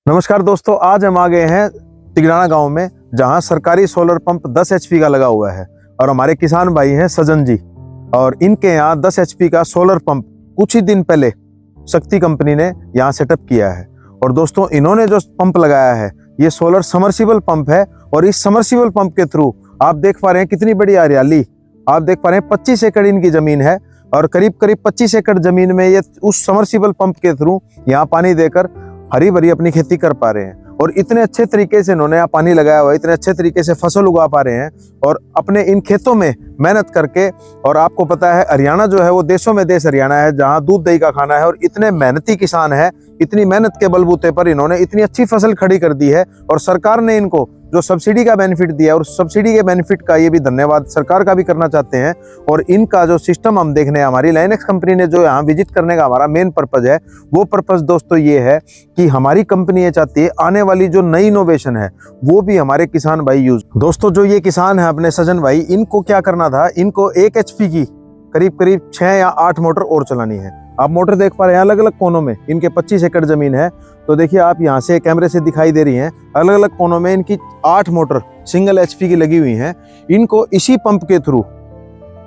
नमस्कार दोस्तों, आज हम आ गए हैं तिगराना गांव में, जहां सरकारी सोलर पंप 10 एचपी का लगा हुआ है और हमारे किसान भाई हैं सजन जी। और इनके यहाँ 10 एचपी का सोलर पंप कुछ ही दिन पहले शक्ति कंपनी ने यहाँ सेटअप किया है। और दोस्तों, इन्होंने जो पंप लगाया है ये सोलर समर्सिबल पंप है। और इस समर्सिबल पंप के थ्रू आप देख पा रहे हैं कितनी बड़ी हरियाली। आप देख पा रहे हैं 25 एकड़ इनकी जमीन है और करीब 25 एकड़ जमीन में ये उस समर्सिबल पंप के थ्रू यहाँ पानी देकर हरी भरी अपनी खेती कर पा रहे हैं। और इतने अच्छे तरीके से इन्होंने यहाँ पानी लगाया हुआ है, इतने अच्छे तरीके से फसल उगा पा रहे हैं और अपने इन खेतों में मेहनत करके। और आपको पता है हरियाणा जो है वो देशों में देश हरियाणा है, जहाँ दूध दही का खाना है। और इतने मेहनती किसान है, इतनी मेहनत के बलबूते पर इन्होंने इतनी अच्छी फसल खड़ी कर दी है। और सरकार ने इनको जो सब्सिडी का बेनिफिट दिया है, और सब्सिडी के बेनिफिट का ये भी धन्यवाद सरकार का भी करना चाहते हैं। और इनका जो सिस्टम हम देखने, हमारी लाइनेक्स कंपनी ने जो यहाँ विजिट करने का हमारा मेन पर्पज है, वो पर्पज दोस्तों ये है कि हमारी कंपनी ये चाहती है आने वाली जो नई इनोवेशन है वो भी हमारे किसान भाई यूज। दोस्तों, जो ये किसान है अपने सजन भाई, इनको क्या करना था, इनको 1 एचपी की करीब 6 या 8 मोटर और चलानी है। आप मोटर देख पा रहे हैं अलग अलग कोनों में, इनके 25 एकड़ जमीन है। तो देखिए, आप यहाँ से कैमरे से दिखाई दे रही हैं, अलग अलग कोनों में इनकी 8 मोटर सिंगल एचपी की लगी हुई हैं। इनको इसी पंप के थ्रू,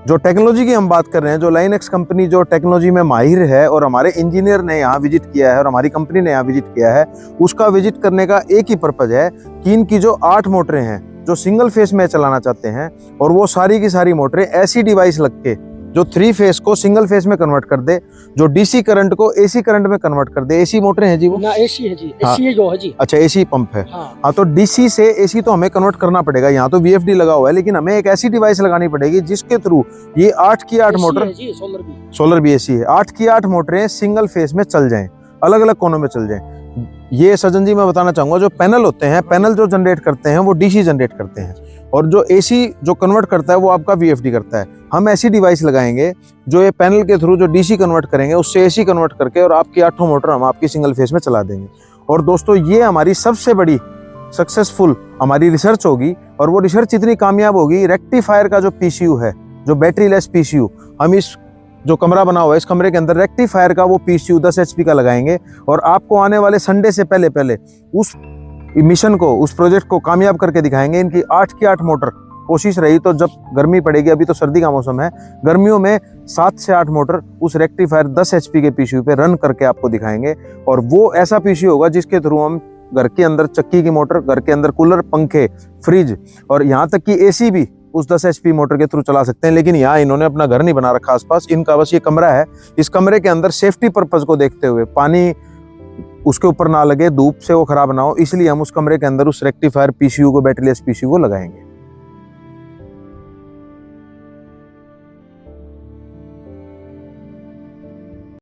जो टेक्नोलॉजी की हम बात कर रहे हैं, जो लाइनेक्स कंपनी जो टेक्नोलॉजी में माहिर है और हमारे इंजीनियर ने यहाँ विजिट किया है और हमारी कंपनी ने यहाँ विजिट किया है, उसका विजिट करने का एक ही पर्पज है कि इनकी जो 8 मोटरें हैं जो सिंगल फेस में चलाना चाहते हैं, और वो सारी की सारी मोटरें ऐसी डिवाइस लग के जो 3 फेस को सिंगल फेस में कन्वर्ट कर दे, जो डीसी करंट को एसी करंट में कन्वर्ट कर दे। एसी मोटरें हैं जी वो? ना एसी है जी, हाँ। एसी है जो है जी। अच्छा, एसी पंप है। हाँ। तो डीसी से एसी तो हमें कन्वर्ट करना पड़ेगा। यहाँ तो वीएफडी लगा हुआ है, लेकिन हमें एक ऐसी डिवाइस लगानी पड़ेगी जिसके थ्रू ये 8 की 8 मोटर, सोलर भी एसी है, 8 की 8 मोटरें सिंगल फेस में चल जाएं, अलग अलग कोनों में चल जाएं। ये सजन जी मैं बताना चाहूंगा, जो पैनल होते हैं, पैनल जो जनरेट करते हैं वो डीसी जनरेट करते हैं, और जो एसी जो कन्वर्ट करता है वो आपका वीएफडी करता है। हम ऐसी डिवाइस लगाएंगे जो ये पैनल के थ्रू जो डीसी कन्वर्ट करेंगे उससे एसी कन्वर्ट करके, और आपकी 8 मोटर हम आपकी सिंगल फेस में चला देंगे। और दोस्तों, ये हमारी सबसे बड़ी सक्सेसफुल हमारी रिसर्च होगी, और वो रिसर्च इतनी कामयाब होगी, रेक्टिफायर का जो पीसीयू है, जो बैटरी लेस पीसीयू, हम इस जो कमरा बना हुआ है इस कमरे के अंदर रेक्टिफायर का वो पीसीयू 10 एचपी का लगाएंगे। और आपको आने वाले संडे से पहले उस मिशन को, उस प्रोजेक्ट को कामयाब करके दिखाएंगे। इनकी 8 की 8 मोटर, कोशिश रही तो जब गर्मी पड़ेगी, अभी तो सर्दी का मौसम है, गर्मियों में 7 से 8 मोटर उस रेक्टिफायर 10 एचपी के पीसीयू पे रन करके आपको दिखाएंगे। और वो ऐसा पीसीयू होगा जिसके थ्रू हम घर के अंदर चक्की की मोटर, घर के अंदर कूलर, पंखे, फ्रिज और यहाँ तक कि एसी भी उस 10 एचपी मोटर के थ्रू चला सकते हैं। लेकिन यहाँ इन्होंने अपना घर नहीं बना रखा आसपास, इनका बस ये कमरा है। इस कमरे के अंदर सेफ्टी पर्पज को देखते हुए पानी उसके ऊपर ना लगे, धूप से वो खराब ना हो, इसलिए हम उस कमरे के अंदर उस रेक्टिफायर पीसीयू को, बैटरीलेस पीसीयू को लगाएंगे।